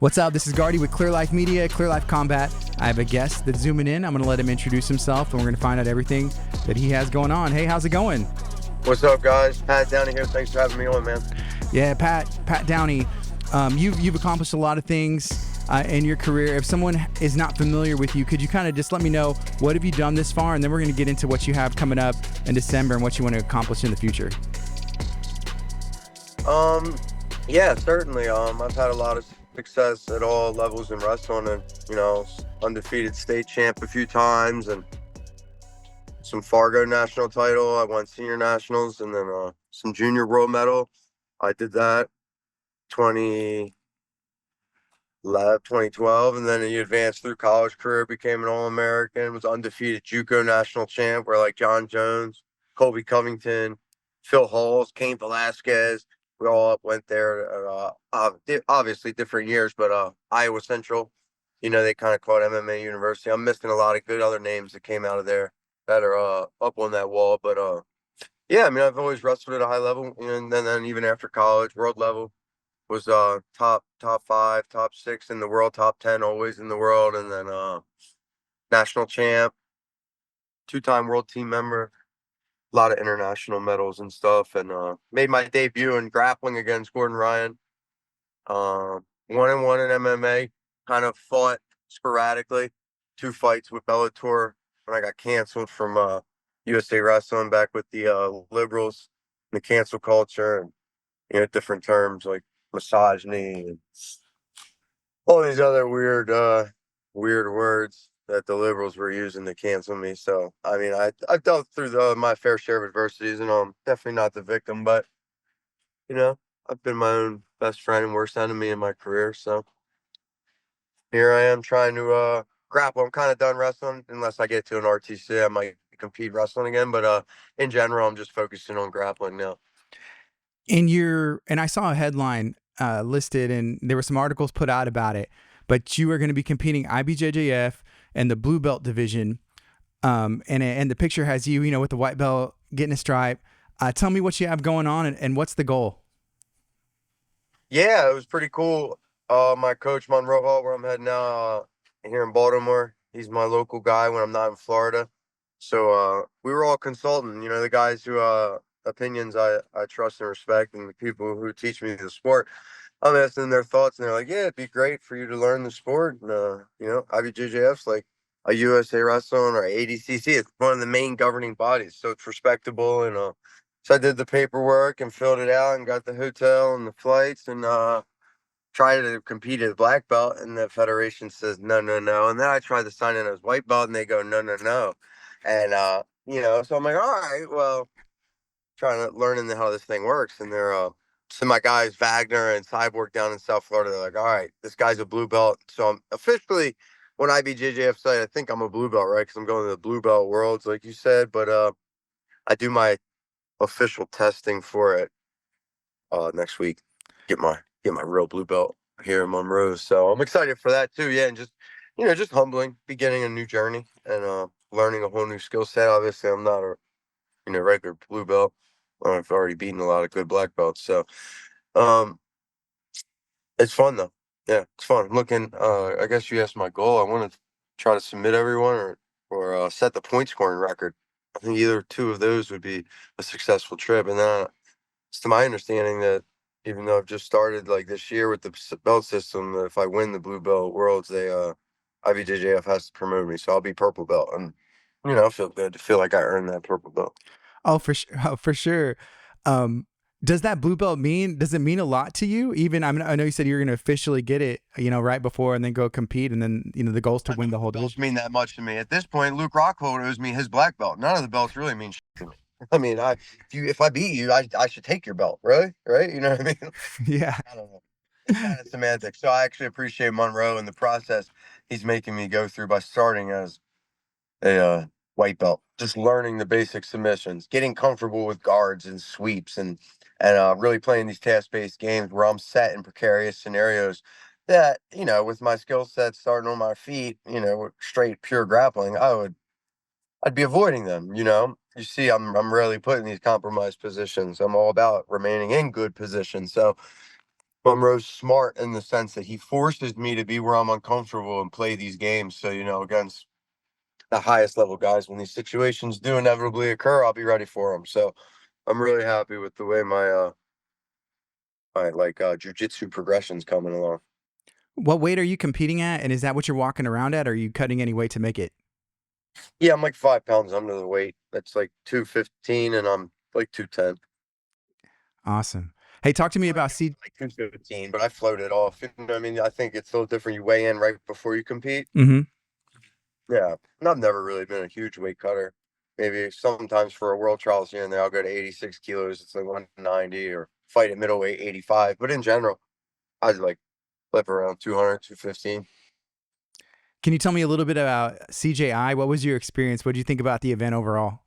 What's up? This is Gardy with Clear Life Media, Clear Life Combat. I have a guest that's zooming in. I'm going to let him introduce himself, and we're going to find out everything that he has going on. Hey, how's it going? What's up, guys? Pat Downey here. Thanks for having me on, man. Yeah, Pat Downey. You've accomplished a lot of things in your career. If someone is not familiar with you, could you kind of just let me know what have you done this far, and then we're going to get into what you have coming up in December and what you want to accomplish in the future. Yeah, certainly. I've had a lot of success at all levels in wrestling, and undefeated state champ a few times, and some Fargo national title. I won senior nationals, and then some junior world medal. I did that 2012, and then you advanced through college career, became an All-American, was undefeated JUCO national champ, where like John Jones, Colby Covington, Phil Halls, Cain Velasquez, we all went there. Obviously different years, but Iowa Central, they kind of call it MMA University. I'm missing a lot of good other names that came out of there that are up on that wall. But yeah, I mean, I've always wrestled at a high level, and then even after college, world level was top 5, top 6 in the world, top 10 always in the world, and then national champ, 2-time world team member. A lot of international medals and stuff, and made my debut in grappling against Gordon Ryan. 1-1 in MMA, kind of fought sporadically. 2 fights with Bellator when I got canceled from USA Wrestling back with the liberals, the cancel culture, and different terms like misogyny and all these other weird words that the liberals were using to cancel me. So, I mean, I've dealt through my fair share of adversities, and I'm definitely not the victim, but, I've been my own best friend and worst enemy in my career. So here I am trying to grapple. I'm kind of done wrestling unless I get to an RTC. I might compete wrestling again, but in general, I'm just focusing on grappling now. And I saw a headline listed, and there were some articles put out about it, but you are going to be competing IBJJF and the blue belt division, and the picture has you, with the white belt getting a stripe. Tell me what you have going on, and what's the goal? Yeah, it was pretty cool. My coach Monroe Hall, where I'm heading now, here in Baltimore, he's my local guy when I'm not in Florida. So we were all consulting, the guys who opinions I trust and respect, and the people who teach me the sport. I'm asking their thoughts, and they're like, yeah, it'd be great for you to learn the sport. And, IBJJF's like a USA Wrestling or ADCC. It's one of the main governing bodies, so it's respectable. And so I did the paperwork and filled it out and got the hotel and the flights, and tried to compete as black belt, and the federation says no, no, no. And then I tried to sign in as white belt, and they go no, no, no. And so I'm like, all right, well, trying to learning how this thing works, and they're so my guys Wagner and Cyborg down in South Florida, they're like, all right, this guy's a blue belt. So I'm officially on IBJJF site. I think I'm a blue belt, right? Because I'm going to the blue belt worlds, like you said. But I do my official testing for it next week. Get my real blue belt here in Monroe. So I'm excited for that too. Yeah, and just humbling, beginning a new journey, and learning a whole new skill set. Obviously, I'm not a regular blue belt. I've already beaten a lot of good black belts. So it's fun though. Yeah, it's fun. I'm looking, I guess you asked my goal. I want to try to submit everyone or set the point scoring record. I think either 2 of those would be a successful trip. And then it's to my understanding that even though I've just started like this year with the belt system, that if I win the blue belt worlds, IBJJF has to promote me. So I'll be purple belt. And, I feel good to feel like I earned that purple belt. Oh, for sure. Oh, for sure. Does that blue belt does it mean a lot to you? Even, I know you said you're going to officially get it, right before, and then go compete. And then, the goal is to win the whole division. Mean that much to me at this point. Luke Rockhold owes me his black belt. None of the belts really mean shit to me. I mean, if I beat you, I should take your belt, really, right? You know what I mean? Yeah. I don't know. It's kind of semantics. So I actually appreciate Monroe and the process he's making me go through by starting as a white belt, just learning the basic submissions, getting comfortable with guards and sweeps, and really playing these task-based games where I'm set in precarious scenarios that, with my skill set starting on my feet, straight pure grappling, I'd be avoiding them. You see, I'm rarely put in these compromised positions. I'm all about remaining in good positions. So Monroe's smart in the sense that he forces me to be where I'm uncomfortable and play these games. So, against the highest level guys, when these situations do inevitably occur, I'll be ready for them. So I'm really happy with the way my jujitsu progression's coming along. What weight are you competing at, and is that what you're walking around at, or are you cutting any weight to make it? Yeah, I'm like 5 pounds under the weight. That's like 215, and I'm like 210. Awesome. Hey, talk to me about Like 215, but I floated off. You know what I mean? I think it's a little different. You weigh in right before you compete. Mm-hmm. Yeah, and I've never really been a huge weight cutter. Maybe sometimes for a world trials here and there, I'll go to 86 kilos. It's like 190, or fight at middleweight 85. But in general, I'd like flip around 200, 215. Can you tell me a little bit about CJI? What was your experience? What did you think about the event overall?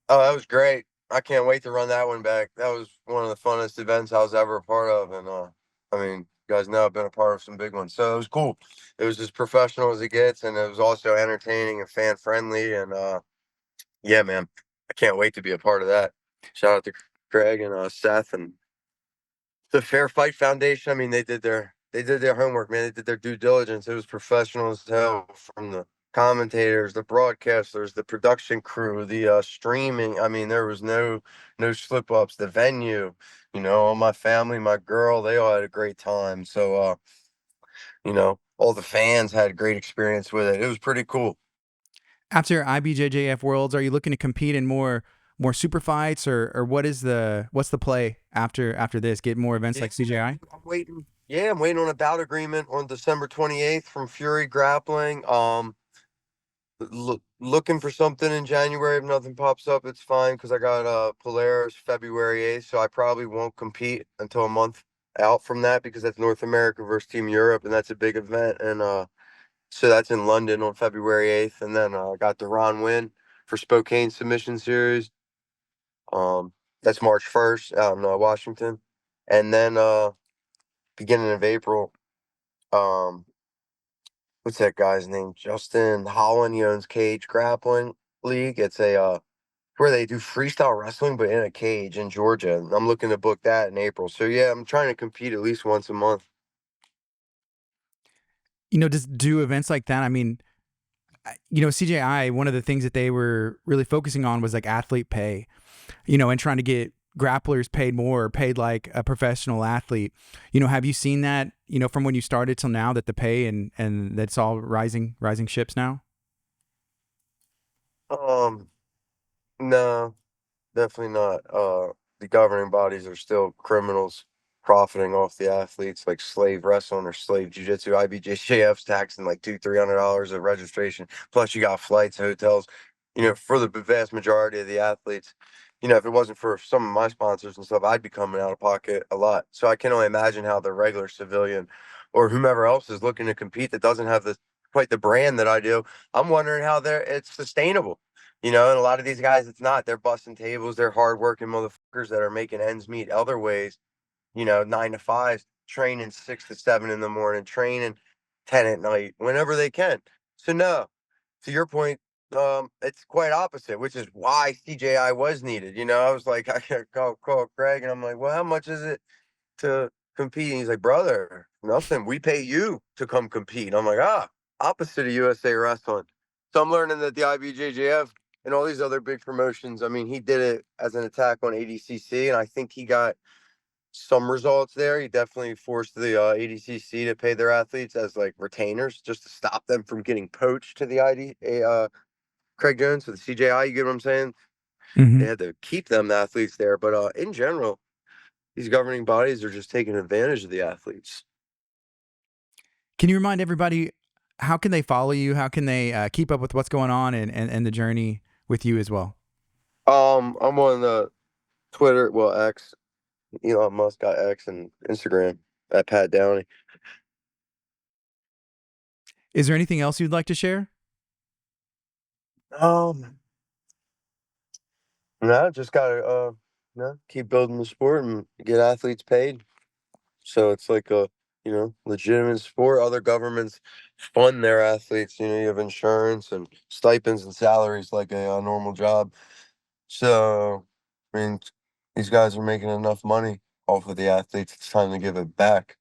Oh, that was great. I can't wait to run that one back. That was one of the funnest events I was ever a part of. And I mean, you guys know I've been a part of some big ones. So it was cool. It was as professional as it gets, and it was also entertaining and fan friendly. And yeah, man, I can't wait to be a part of that. Shout out to Craig and Seth and the Fair Fight Foundation. I mean, they did their homework, man. They did their due diligence. It was professional as hell, from the commentators, the broadcasters, the production crew, the streaming. I mean, there was no slip ups. The venue, all my family, my girl, they all had a great time. So all the fans had a great experience with it. It was pretty cool. After IBJJF Worlds, are you looking to compete in more super fights, or what's the play after this? Get more events Yeah, like CJI? I'm waiting. Yeah, I'm waiting on a bout agreement on December 28th from Fury Grappling. Looking for something in January. If nothing pops up, it's fine, because I got Polaris February 8th, so I probably won't compete until a month out from that, because that's North America versus Team Europe, and that's a big event. And so that's in London on February 8th, and then I got the Ron Win for Spokane Submission Series. Um, that's March 1st out in Washington, and then beginning of April. Um, what's that guy's name? Justin Holland. He owns Cage Grappling League. It's a where they do freestyle wrestling, but in a cage in Georgia. And I'm looking to book that in April. So yeah, I'm trying to compete at least once a month. Just do events like that. I mean, CJI, one of the things that they were really focusing on was like athlete pay, and trying to get grapplers paid more, or paid like a professional athlete. Have you seen that, from when you started till now, that the pay and that's all rising ships now? Um, no, definitely not. The governing bodies are still criminals profiting off the athletes, like slave wrestling or slave jiu-jitsu. IBJJF's taxing like $300 of registration. Plus you got flights, hotels, for the vast majority of the athletes. If it wasn't for some of my sponsors and stuff, I'd be coming out of pocket a lot. So I can only imagine how the regular civilian or whomever else is looking to compete that doesn't have quite the brand that I do. I'm wondering how it's sustainable. And a lot of these guys, it's not. They're busting tables. They're hardworking motherfuckers that are making ends meet other ways. 9 to 5, training 6 to 7 in the morning, training 10 at night, whenever they can. So no, to your point, it's quite opposite, which is why CJI was needed. I was like, I gotta call Craig, and I'm like, well, how much is it to compete? And he's like, brother, nothing. We pay you to come compete. I'm like, opposite of USA Wrestling. So I'm learning that the IBJJF and all these other big promotions, I mean, he did it as an attack on ADCC, and I think he got some results there. He definitely forced the ADCC to pay their athletes as like retainers, just to stop them from getting poached to the Craig Jones with the CJI. You get what I'm saying? Mm-hmm. They had to keep them athletes there, but in general, these governing bodies are just taking advantage of the athletes. Can you remind everybody, how can they follow you? How can they keep up with what's going on, and the journey with you as well? I'm on the Twitter, well, X. Elon Musk got X, and Instagram at Pat Downey. Is there anything else you'd like to share? Um, no, just gotta keep building the sport and get athletes paid. So it's like a legitimate sport. Other governments fund their athletes. You have insurance and stipends and salaries like a normal job. So I mean, these guys are making enough money off of the athletes. It's time to give it back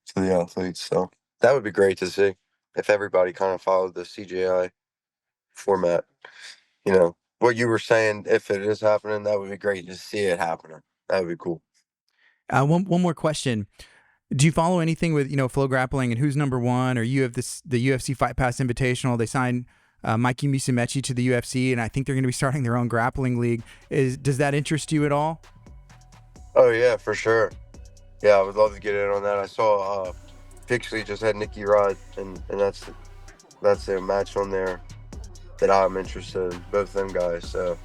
to the athletes. So that would be great to see if everybody kind of followed the CGI format. You know, what you were saying, if it is happening, that would be great to see it happening. That would be cool. One more question. Do you follow anything with, Flow Grappling and who's number one? Or you have the UFC Fight Pass Invitational. They signed Mikey Musumeci to the UFC, and I think they're going to be starting their own grappling league. Does that interest you at all? Oh yeah, for sure. Yeah, I would love to get in on that. I saw Pixley just had Nicky Rod, and that's a match on there that I'm interested in, both them guys. So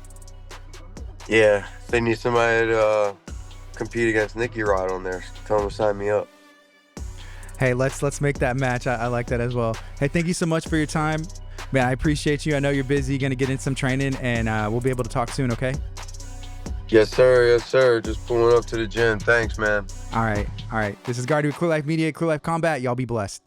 yeah, if they need somebody to compete against Nicky Rod on there, tell them to sign me up. Hey, let's make that match. I like that as well. Hey, thank you so much for your time, man. I appreciate you. I know you're busy, going to get in some training, and we'll be able to talk soon. Okay. Yes, sir. Yes, sir. Just pulling up to the gym. Thanks, man. All right. This is Gardy with Clear Life Media, Clear Life Combat. Y'all be blessed.